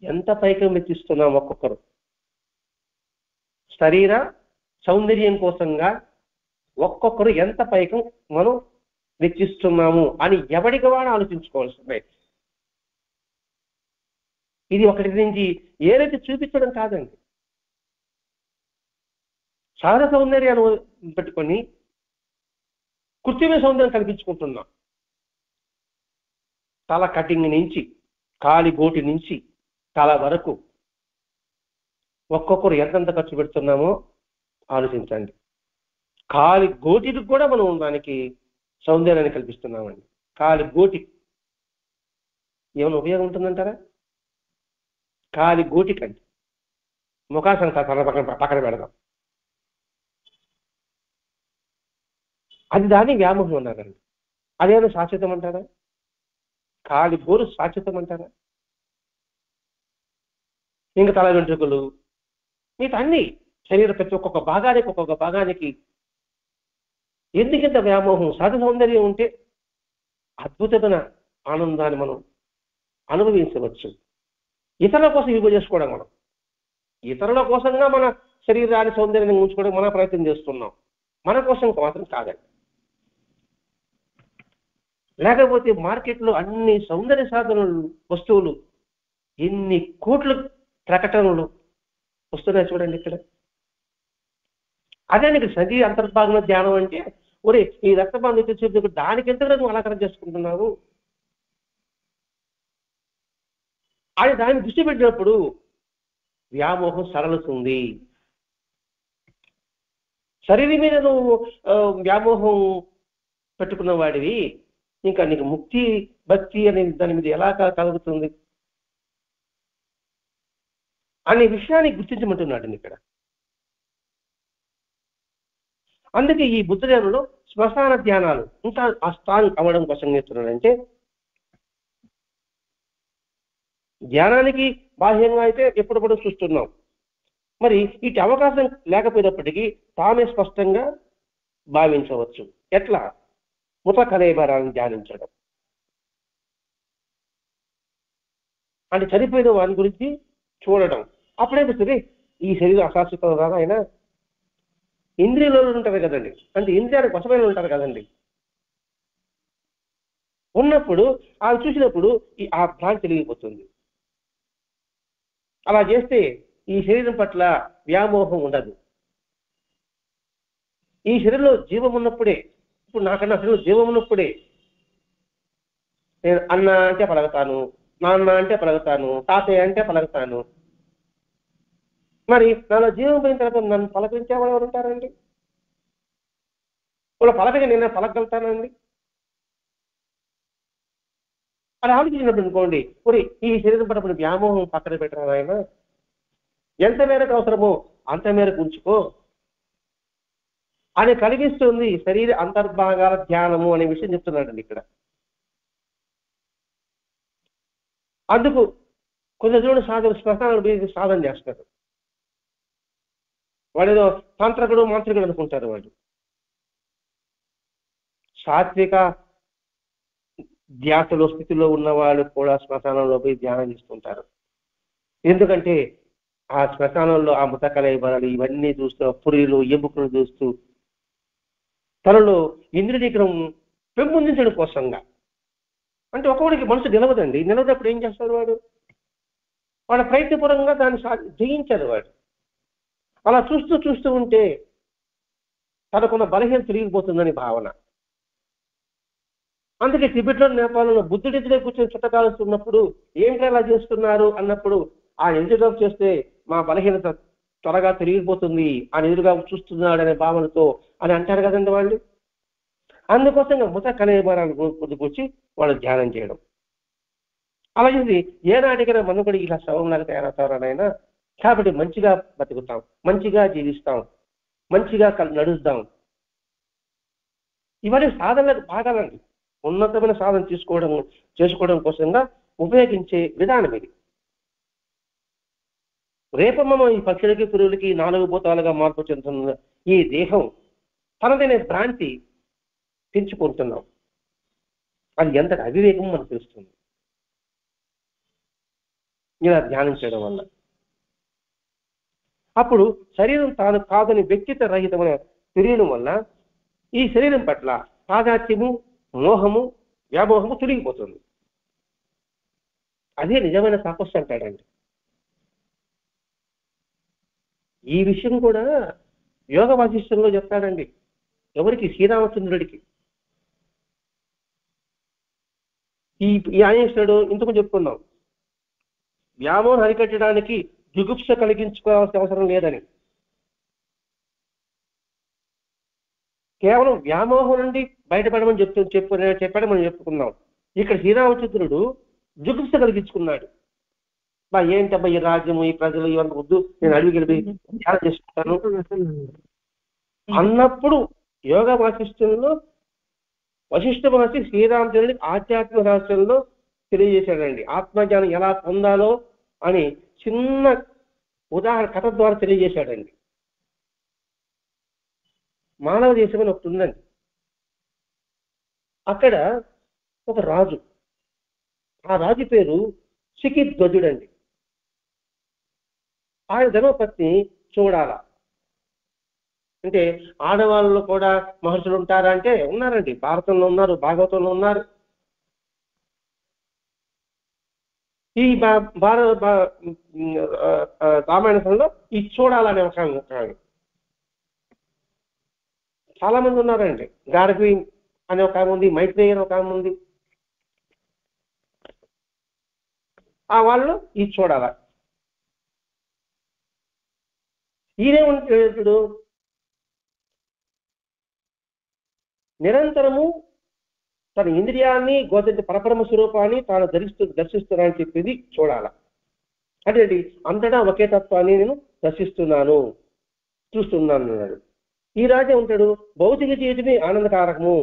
ఎంత పైకం వెచ్చిస్తున్నాం? ఒక్కొక్కరు శరీర సౌందర్యం కోసంగా ఒక్కొక్కరు ఎంత పైకం మనం వెచ్చిస్తున్నాము అని ఎవరికి వాడు ఆలోచించుకోవాల్సిందే. ఇది ఒకటి నుంచి ఏదైతే చూపించడం కాదండి. సహజ సౌందర్యాన్ని పెట్టుకొని కృత్రిమ సౌందర్యం కల్పించుకుంటున్నాం. తల కటింగ్ నుంచి, కాలి గోటి నుంచి తల వరకు ఒక్కొక్కరు ఎంతెంత ఖర్చు పెడుతున్నామో ఆలోచించండి. కాలి గోటికి కూడా మనం దానికి సౌందర్యాన్ని కల్పిస్తున్నామండి. కాలి గోటి ఏమైనా ఉపయోగం ఉంటుందంటారా? కాలి గోటికండి ముఖాసం పక్కన పెడదాం. అది దాన్ని వ్యామోహం అన్నారండి. అదేమైనా శాశ్వతం అంటారా? కాలి గోరు శాశ్వతం అంటారా? ఇంకా తల వెంట్రుకలు, మీకు అన్ని శరీర ప్రతి ఒక్కొక్క భాగానికి ఎందుకంత వ్యామోహం? సహజ సౌందర్యం ఉంటే అద్భుతమైన ఆనందాన్ని మనం అనుభవించవచ్చు. ఇతరుల కోసం యూజ్ చేసుకోవడం, మనం ఇతరుల కోసంగా మన శరీరాన్ని సౌందర్యాన్ని ఉంచుకోవడం మన ప్రయత్నం చేస్తున్నాం, మన కోసం మాత్రం కాదండి. లేకపోతే మార్కెట్లో అన్ని సౌందర్య సాధనలు వస్తువులు ఎన్ని కోట్ల ప్రకటనలు వస్తున్నాయి చూడండి ఇక్కడ. అదే నీకు శరీర అంతర్భాగంలో ధ్యానం అంటే, ఒరే ఈ రక్తభాగం చూసి దానికి ఎంత నువ్వు అలంకరణ చేసుకుంటున్నావు అని దాన్ని దృష్టి పెట్టినప్పుడు వ్యామోహం సరళతుంది. శరీరం మీద నువ్వు వ్యామోహం పెట్టుకున్న వాడివి, ఇంకా నీకు ముక్తి భక్తి అనేది దాని మీద ఎలా కలుగుతుంది అనే విషయాన్ని గుర్తించమంటున్నాడు ఇక్కడ. అందుకే ఈ బుద్ధ ధ్యానంలో శ్మశాన ధ్యానాలు ఇంకా స్ట్రాంగ్ అవ్వడం కోసం చేస్తున్నాడంటే, ధ్యానానికి బాహ్యంగా అయితే ఎప్పుడప్పుడు చూస్తున్నాం, మరి ఇటు అవకాశం లేకపోయినప్పటికీ తామే స్పష్టంగా భావించవచ్చు. ఎట్లా? ముత కలేబరాన్ని ధ్యానించడం అంటే చనిపోయిన వారి గురించి చూడడం. అప్పుడేమిస్తుంది, ఈ శరీరం అశాశ్వతం రాదా, ఆయన ఇంద్రియాలు ఉంటారు కదండి, అంటే ఇంద్రియాలకు వశమైన ఉంటారు కదండి. ఉన్నప్పుడు అవి చూసినప్పుడు ఆ భ్రాంతి తెలియపోతుంది. అలా చేస్తే ఈ శరీరం పట్ల వ్యామోహం ఉండదు. ఈ శరీరంలో జీవం ఉన్నప్పుడే, ఇప్పుడు నాకన్నా శరీరంలో జీవం ఉన్నప్పుడే నేను అన్న అంటే పలుకుతాను, నాన్న అంటే పలుకుతాను, తాతయ్య అంటే పలుకుతాను. మరి నాలో జీవం పోయిన తర్వాత నన్ను పలకరించే వాళ్ళు ఎవరు ఉంటారండి? వాళ్ళ పలకగా నేను పలకగలుగుతానండి? అది ఆలోచించినప్పుడు అనుకోండి, మరి ఈ శరీరం పట్ల వ్యామోహం పక్కన పెట్టరా ఆయన, ఎంత మేరకు అవసరమో అంత మేరకు ఉంచుకో అని కలిగిస్తుంది శరీర అంతర్భాగాల ధ్యానము అనే విషయం చెప్తున్నాడండి ఇక్కడ. అందుకు కొంచెం చూడండి, శ్మశానాలు సాధన చేస్తారు. వాడు ఏదో తంత్రకుడు మంత్రికుడు అనుకుంటారు. వాడు సాత్విక ధ్యాసలో స్థితిలో ఉన్న వాళ్ళు కూడా శ్మశానంలో పోయి ధ్యానం చేస్తుంటారు. ఎందుకంటే ఆ శ్మశానంలో ఆ మృత కళేబరాలు ఇవన్నీ చూస్తూ, పురీలు ఎముకలు చూస్తూ తనలో ఇంద్రియ నిగ్రహం పెంపొందించడం కోసంగా. అంటే ఒకవాడికి మనసు నిలవదండి, నిలవదప్పుడు ఏం చేస్తాడు వాడు? వాడు ప్రయత్నపూర్వకంగా దాన్ని జయించాడు వాడు. అలా చూస్తూ చూస్తూ ఉంటే తనకున్న బలహీనత తిరిగిపోతుందని భావన. అందుకే టిబెట్లో నేపాల్లో బుద్ధుడిద్దరే కూర్చొని చుట్టకాలుస్తున్నప్పుడు ఏంటి అలా చేస్తున్నారు అన్నప్పుడు, ఆ ఎదురుగా చేస్తే మా బలహీనత త్వరగా తిరిగిపోతుంది, ఆ ఎదురుగా చూస్తున్నాడు అనే భావనతో అని అంటారు కదండి వాళ్ళు. అందుకోసం ముత కళేబరాలు పొద్దుకొచ్చి వాళ్ళు ధ్యానం చేయడం. అలాగే ఏనాటికైనా మనం కూడా ఇలా శవంలాగా తయారవుతారనైనా, కాబట్టి మంచిగా బతుకుతాం, మంచిగా జీవిస్తాం, మంచిగా నడుస్తాం. ఇవన్నీ సాధనలకు భాగాలండి. ఉన్నతమైన సాధన చేసుకోవడం కోసంగా ఉపయోగించే విధానం ఇది. రేపు మనం ఈ పక్షులకి పురుగులకి 4 భూతాలుగా మార్పు చెందుతున్న ఈ దేహం తనదైన భ్రాంతి పెంచుకుంటున్నాం. అది ఎంత అవివేకం మనకు తెలుస్తుంది ఇలా ధ్యానం చేయడం వల్ల. అప్పుడు శరీరం తాను కాదని వ్యక్తిత్వ రహితమైన తెలియడం వల్ల ఈ శరీరం పట్ల తాదాత్మ్యము, మోహము, వ్యామోహము తొలగిపోతుంది. అదే నిజమైన తపస్సు అంటాడండి. ఈ విషయం కూడా యోగ వాసిష్ఠంలో చెప్తాడండి. ఎవరికి? శ్రీరామచంద్రుడికి. ఈ ఆయేషుడు ఇంతకు చెప్పుకున్నాం, వ్యామోహం అరికట్టడానికి జుగుప్స కలిగించుకోవాల్సిన అవసరం లేదని. కేవలం వ్యామోహం నుండి బయటపడమని చెప్పాడని మనం చెప్పుకున్నాం. ఇక్కడ శ్రీరామచంద్రుడు జుగుప్స కలిగించుకున్నాడు. ఏంటబ్బా ఈ రాజ్యము, ఈ ప్రజలు ఇవన్నీ వద్దు, నేను అడిగి గెలిపి ధ్యానం చేసుకుంటాను అన్నప్పుడు యోగ వాసిష్ఠంలో వశిష్ఠ మహర్షి శ్రీరామచంద్రుడికి ఆధ్యాత్మిక రహస్యంలో తెలియజేశాడండి. ఆత్మజ్ఞానం ఎలా పొందాలో అని చిన్న ఉదాహరణ కథ ద్వారా తెలియజేశాడండి. మానవ దేశం అని ఒకటి ఉందండి, అక్కడ ఒక రాజు, ఆ రాజు పేరు శిఖిధ్వజుడండి. ఆయన ధర్మపత్ని చూడాల. అంటే ఆడవాళ్ళలో కూడా మహర్షులు ఉంటారా అంటే ఉన్నారండి. భారతంలో ఉన్నారు, భాగవతంలో ఉన్నారు. ఈ రామాయణంలో ఈ చూడాలనే ఒక చాలా మంది ఉన్నారండి. గార్గి అనే ఒక ఆమె ఉంది, మైత్రేయి అనే ఒక ఆమె ఉంది. ఆ వాళ్ళు ఈ చూడాల. ఈయనేమంటాడు, నిరంతరము తన ఇంద్రియాన్ని గోచరించే పరబ్రహ్మ స్వరూపాన్ని తాను దర్శిస్తున్నానని చెప్పేది చూడాల. అంటే అంతటా ఒకే తత్వాన్ని నేను దర్శిస్తున్నాను, చూస్తున్నాను అన్నాడు. ఈ రాజే ఉంటాడు భౌతిక జీవితమే ఆనందకారకము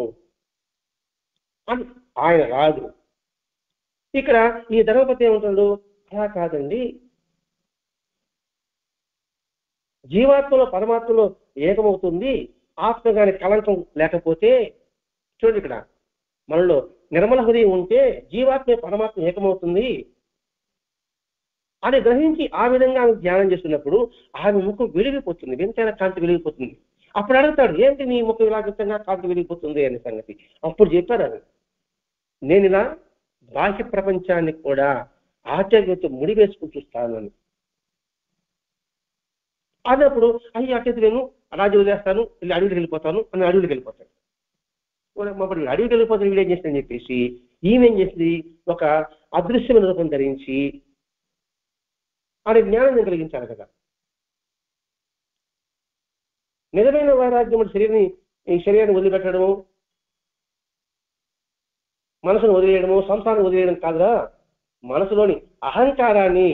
అని ఆయన రాజు. ఇక్కడ ఈ ధర్మపతి ఏమంటాడు, అలా కాదండి, జీవాత్మలో పరమాత్మలో ఏకమవుతుంది. ఆత్మ గాని కలంకం లేకపోతే, చూడండి ఇక్కడ మనలో నిర్మల హృదయం ఉంటే జీవాత్మ పరమాత్మ ఏకమవుతుంది అని గ్రహించి ఆ విధంగా ఆమె ధ్యానం చేస్తున్నప్పుడు ఆమె ముఖం వెలిగిపోతుంది, వెంటనే కాంతి వెలిగిపోతుంది. అప్పుడు అడుగుతాడు, ఏంటి నీ ముఖం ఇలా విధంగా కాంతి వెలిగిపోతుంది అనే సంగతి. అప్పుడు చెప్పారు, నేను ఇలా బాహ్య ప్రపంచాన్ని కూడా ఆచార్యతో ముడివేసుకుని చూస్తానని. అన్నప్పుడు అయ్యి అట్టయితే నేను రాజు వదిలేస్తాను, వెళ్ళి అడవికి వెళ్ళిపోతాను అని అడవికి వెళ్ళిపోతాడు. అప్పుడు అడవికి వెళ్ళిపోతాను వీడేం చేస్తానని చెప్పేసి ఈమెం చేసింది, ఒక అదృశ్యమైన రూపం ధరించి ఆమె జ్ఞానం కలిగించాలి కదా. నిజమైన వైరాగ్యం ఈ శరీరాన్ని వదిలిపెట్టడము, మనసును వదిలేయడము, సంసారం వదిలేయడం కాదురా, మనసులోని అహంకారాన్ని,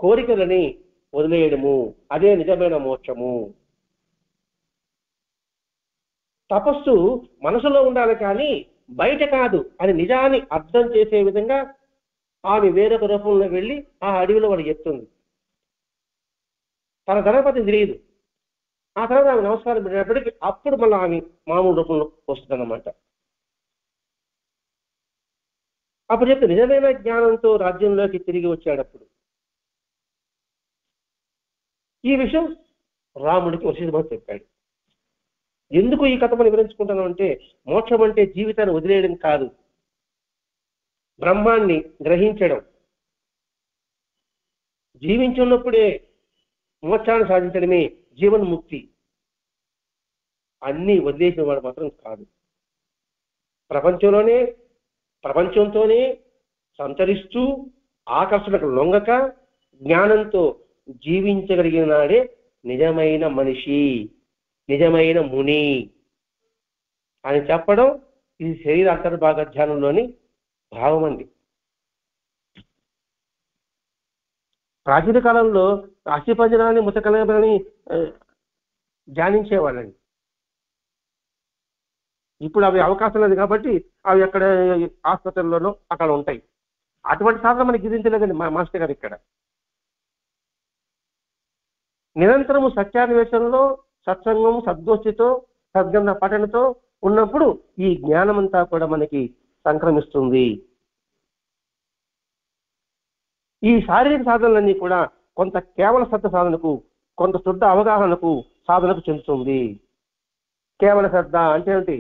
కోరికలని వదిలేయడము, అదే నిజమైన మోక్షము. తపస్సు మనసులో ఉండాలి కానీ బయట కాదు అని నిజాన్ని అర్థం చేసే విధంగా ఆమె వేరొక రూపంలో వెళ్ళి ఆ అడవిలో వాడు చెప్తుంది. తన ధనపతి తెలియదు. ఆ తర్వాత ఆమె నమస్కారం పెట్టినప్పటికీ అప్పుడు మళ్ళీ ఆమె మామూలు రూపంలో వస్తుందన్నమాట. అప్పుడు చెప్తే నిజమైన జ్ఞానంతో రాజ్యంలోకి తిరిగి వచ్చేటప్పుడు ఈ విషయం రాముడికి వశిష్ఠుడు చెప్పాడు. ఎందుకు ఈ కథ మనం వివరించుకుంటున్నాం అంటే, మోక్షం అంటే జీవితాన్ని వదిలేయడం కాదు, బ్రహ్మాన్ని గ్రహించడం. జీవించున్నప్పుడే మోక్షాన్ని సాధించడమే జీవన్ముక్తి. అన్నీ వదిలేసిన వాడు మాత్రం కాదు. ప్రపంచంతోనే సంచరిస్తూ ఆకర్షణకు లొంగక జ్ఞానంతో జీవించగలిగిన నాడే నిజమైన మనిషి, నిజమైన ముని అని చెప్పడం ఇది శరీర అంతర్భాగ ధ్యానంలోని భావం అండి. ప్రాచీన కాలంలో అస్థిపంజరాన్ని, ముతకలని ధ్యానించేవాళ్ళండి. ఇప్పుడు అవి అవకాశం లేదు కాబట్టి అవి అక్కడ ఆసుపత్రుల్లోనూ అక్కడ ఉంటాయి. అటువంటి సాధన మనకి గిరించలేదండి మాస్టర్ గారు. ఇక్కడ నిరంతరము సత్యాన్వేషణలో, సత్సంగం, సద్గోష్ఠితో, సద్గంధ పఠనతో ఉన్నప్పుడు ఈ జ్ఞానం అంతా కూడా మనకి సంక్రమిస్తుంది. ఈ శారీరక సాధనలన్నీ కూడా కొంత కేవల సత్య సాధనకు, కొంత శుద్ధ అవగాహనకు, సాధనకు చెందుతుంది. కేవల శ్రద్ధ అంటే ఏంటి,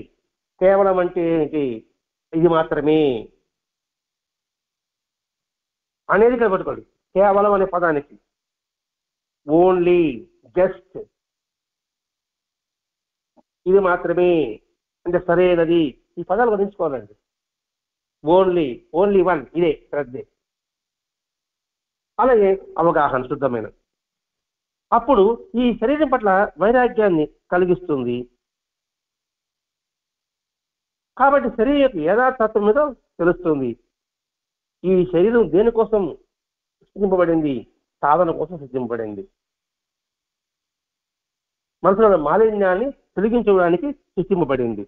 కేవలం అంటే ఏంటి, ఇది మాత్రమే అనేది కనబడుకోండి. కేవలం అనే పదానికి ఓన్లీ, జస్ట్, ఇది మాత్రమే అంటే సరైనది, ఈ పదాలు వర్ణించుకోవాలండి. ఓన్లీ, ఓన్లీ వన్, ఇదే శ్రద్ధే. అలాగే అవగాహన శుద్ధమైన. అప్పుడు ఈ శరీరం పట్ల వైరాగ్యాన్ని కలిగిస్తుంది. కాబట్టి శరీరం యొక్క యథాతత్వం మీద తెలుస్తుంది. ఈ శరీరం దేనికోసం సృష్టింపబడింది, సాధన కోసం సృష్టింపబడింది. మనసులో మాలిన్యాన్ని తొలగించడానికి సృష్టింపబడింది.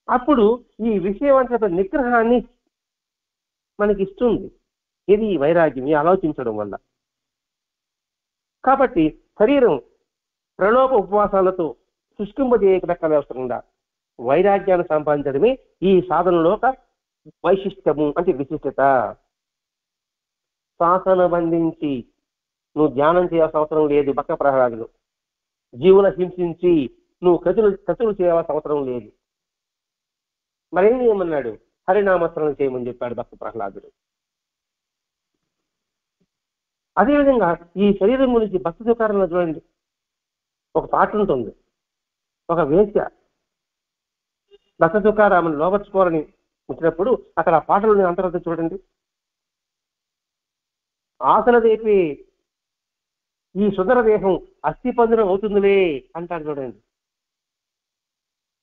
అప్పుడు ఈ విషయవంతత నిగ్రహాన్ని మనకి ఇస్తుంది. ఇది వైరాగ్యం, ఈ ఆలోచించడం వల్ల. కాబట్టి శరీరం ప్రలోభ ఉపవాసాలతో శుష్కింపజేయకుండా వైరాగ్యాన్ని సంపాదించడమే ఈ సాధనలో ఒక వైశిష్టము అంటే విశిష్టత. శ్వాసను బంధించి నువ్వు ధ్యానం చేయాల్సిన అవసరం లేదు. భక్త ప్రహ్లాదుడు జీవుల హింసించి నువ్వు కతులు చేయాల్సిన అవసరం లేదు. మరేం చేయమన్నాడు? హరినామస్మరణ చేయమని చెప్పాడు భక్త ప్రహ్లాదుడు. అదేవిధంగా ఈ శరీరం గురించి భక్తి తుకారంలో చూడండి, ఒక పాట ఉంటుంది. ఒక వేశ్య భక్త తుకారామని లోపర్చుకోవాలని వచ్చినప్పుడు అక్కడ ఆ పాటలోని అంతర్గత చూడండి. ఆసన దేపి ఈ సుందర దేహం అస్థిపంజరం అవుతుందిలే అంటారు చూడండి.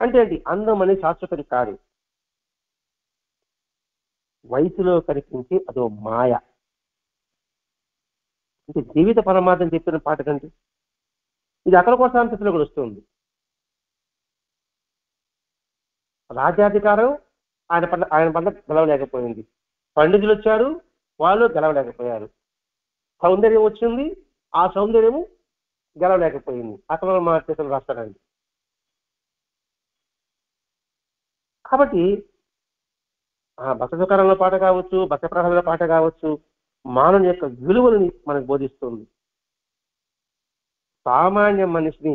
అంటే ఏంటి? అందం అనేది శాశ్వతం కాదు, వయసులో కనిపించి అదో మాయ. అంటే జీవిత పరమార్థం చెప్పిన పాట కంటే ఇది అక్కడ కోసాంతలో కూడా వస్తుంది. రాజ్యాధికారం ఆయన పట్ల గెలవలేకపోయింది. పండితులు వచ్చారు, వాళ్ళు గెలవలేకపోయారు. సౌందర్యం వచ్చింది, ఆ సౌందర్యము గెలవలేకపోయింది. అక్కడ మా చేతులు రాస్తాడండి. కాబట్టి ఆ భక్త తుకారంలో పాట కావచ్చు, భక్త ప్రహ్లాదుల పాట కావచ్చు, మానవుని యొక్క విలువలని మనకు బోధిస్తుంది. సామాన్య మనిషిని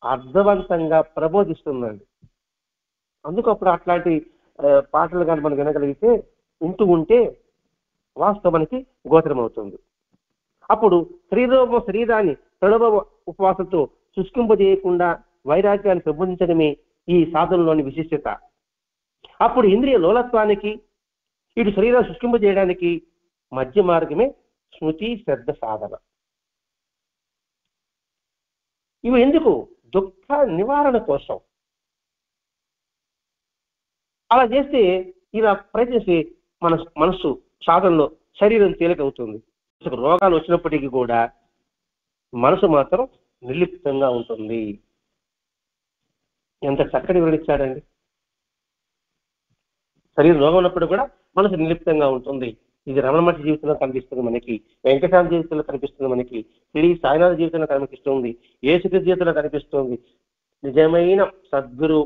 అర్థవంతంగా ప్రబోధిస్తుందండి. అందుకు అప్పుడు అట్లాంటి పాటలు కానీ మనం వినగలిగితే వింటూ ఉంటే వాస్తవానికి గోచరం అవుతుంది. అప్పుడు శరీరాన్ని ప్రణవ ఉపవాసంతో శుష్కింపజేయకుండా వైరాగ్యాన్ని పెంపొందించడమే ఈ సాధనలోని విశిష్టత. అప్పుడు ఇంద్రియ లోలత్వానికి ఇటు శరీరాన్ని శుష్కింపజేయడానికి మధ్య మార్గమే స్మృతి శ్రద్ధ సాధన. ఇవి ఎందుకు? దుఃఖ నివారణ కోసం. అలా చేస్తే ఇలా ప్రయత్నిస్తే మన మనస్సు సాధనలో శరీరం తేలికవుతుంది. రోగాలు వచ్చినప్పటికీ కూడా మనసు మాత్రం నిర్లిప్తంగా ఉంటుంది. ఎంత చక్కటి వివరించాడండి. శరీరం రోగం ఉన్నప్పుడు కూడా మనసు నిర్లిప్తంగా ఉంటుంది. ఇది రమణ మహర్షి జీవితంలో కనిపిస్తుంది మనకి, వెంకటేశ్వర జీవితంలో కనిపిస్తుంది మనకి, శ్రీ సాయినాథ జీవితంలో కనిపిస్తుంది, యేసుక్రీస్తు జీవితంలో కనిపిస్తుంది. నిజమైన సద్గురు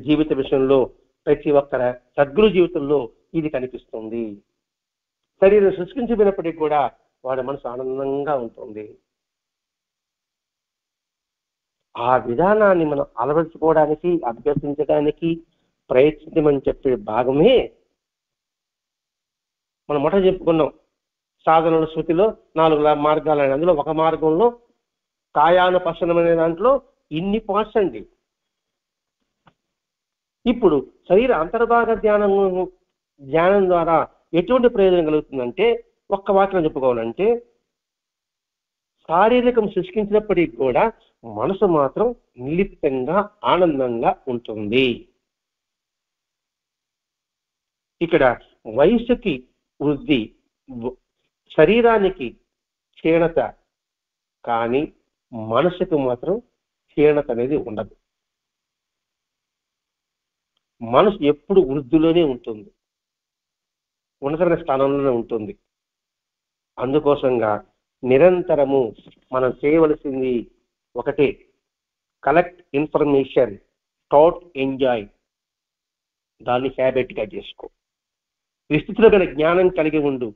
జీవిత విషయంలో ప్రతి ఒక్కర సద్గురు జీవితంలో ఇది కనిపిస్తుంది. శరీరం శుష్కించిపోయినప్పటికీ కూడా వాడి మనసు ఆనందంగా ఉంటుంది. ఆ విధానాన్ని మనం అలవరుచుకోవడానికి, అభ్యసించడానికి ప్రయత్నించమని చెప్పే భాగమే మనం మొదట చెప్పుకున్నాం. సాధనల శృతిలో 4 మార్గాలు, అందులో ఒక మార్గంలో కాయానుపశనం అనే దాంట్లో ఇన్ని పార్ట్స్ అండి. ఇప్పుడు శరీర అంతర్భాగ ధ్యానం ద్వారా ఎటువంటి ప్రయోజనం కలుగుతుందంటే, ఒక్క వాక్యం చెప్పుకోవాలంటే, శారీరకం శుష్కించినప్పటికీ కూడా మనసు మాత్రం నిర్లిప్తంగా ఆనందంగా ఉంటుంది. ఇక్కడ వయస్సుకి వృద్ధి, శరీరానికి క్షీణత, కానీ మనసుకు మాత్రం క్షీణత అనేది ఉండదు. మనసు ఎప్పుడు వృద్ధిలోనే ఉంటుంది, ఉన్నతమైన స్థానంలోనే ఉంటుంది. అందుకోసంగా నిరంతరము మనం చేయవలసింది ఒకటే, కలెక్ట్ ఇన్ఫర్మేషన్, థాట్ ఎంజాయ్. దాన్ని హ్యాబిట్గా చేసుకో. విస్తృతిలో గల జ్ఞానం కలిగి ఉండు,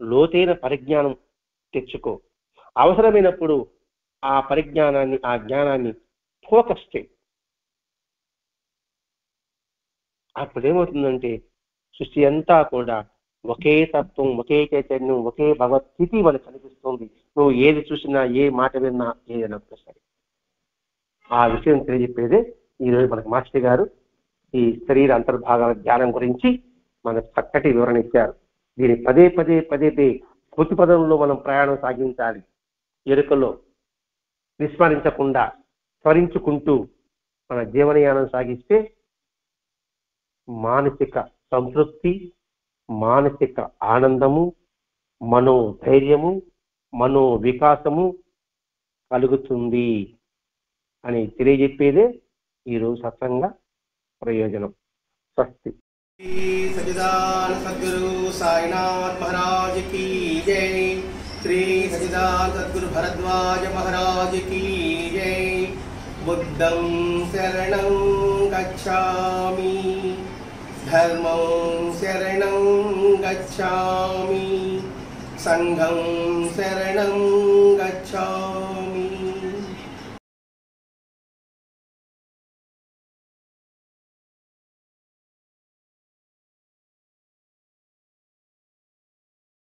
లోతైన పరిజ్ఞానం తెచ్చుకో. అవసరమైనప్పుడు ఆ పరిజ్ఞానాన్ని, ఆ జ్ఞానాన్ని ఫోకస్ చేయి. అప్పుడేమవుతుందంటే సృష్టి అంతా కూడా ఒకే తత్వం, ఒకే చైతన్యం, ఒకే భగవద్స్థితి మనకు కనిపిస్తుంది. నువ్వు ఏది చూసినా, ఏ మాట విన్నా, ఏదైనా సరే ఆ విషయం తెలియజెప్పేదే ఈరోజు మనకు మాస్టర్ గారు ఈ శరీర అంతర్భాగాల ధ్యానం గురించి మనకు చక్కటి వివరణ ఇచ్చారు. దీన్ని పదే పదే స్మృతి పదంలో మనం ప్రయాణం సాగించాలి. ఎరుకలో విస్మరించకుండా స్మరించుకుంటూ మన జీవనయానం సాగిస్తే మానసిక సంతృప్తి, మానసిక ఆనందము, మనోధైర్యము, మనో వికాసము కలుగుతుంది అని తెలియజెప్పేదే ఈరోజు సత్సంగ ప్రయోజనం. స్వస్తి. सच्चिदानंद सद्गुरु साईनाथ महाराज की जय। श्री सच्चिदानंद सद्गुरु भरद्वाज महाराज की जय। बुद्धं शरणं गच्छामि धर्मं शरणं गच्छामि संघं शरणं गच्छामि